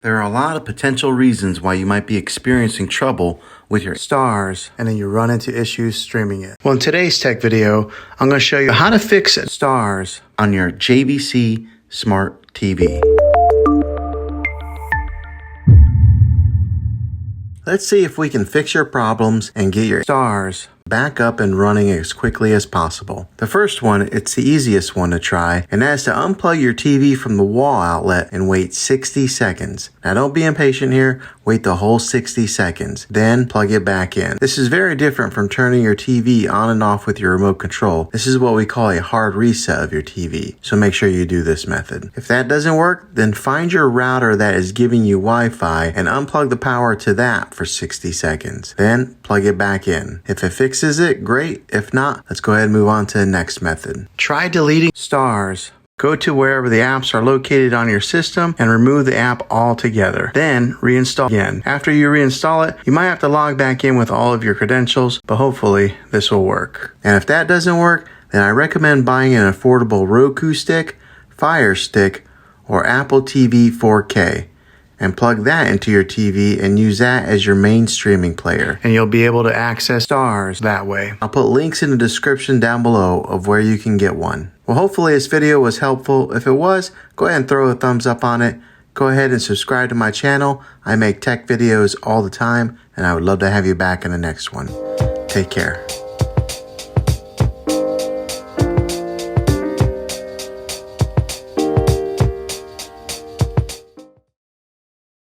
There are a lot of potential reasons why you might be experiencing trouble with your STARZ and then you run into issues streaming it. Well, in today's tech video, I'm going to show you how to fix STARZ on your JVC Smart TV. Let's see if we can fix your problems and get your STARZ back up and running as quickly as possible. The first one, it's the easiest one to try, and that is to unplug your TV from the wall outlet and wait 60 seconds. Now don't be impatient here, wait the whole 60 seconds, then plug it back in. This is very different from turning your TV on and off with your remote control. This is what we call a hard reset of your TV, so make sure you do this method. If that doesn't work, then find your router that is giving you Wi-Fi and unplug the power to that for 60 seconds. Then plug it back in. If it fixes it, great. If not, let's go ahead and move on to the next method. Try deleting STARZ. Go to wherever the apps are located on your system and remove the app altogether. Then reinstall again. After you reinstall it, you might have to log back in with all of your credentials, but hopefully this will work. And if that doesn't work, then I recommend buying an affordable Roku stick, Fire Stick, or Apple TV 4K. And plug that into your TV and use that as your main streaming player. And you'll be able to access STARZ that way. I'll put links in the description down below of where you can get one. Well, hopefully this video was helpful. If it was, go ahead and throw a thumbs up on it. Go ahead and subscribe to my channel. I make tech videos all the time, and I would love to have you back in the next one. Take care.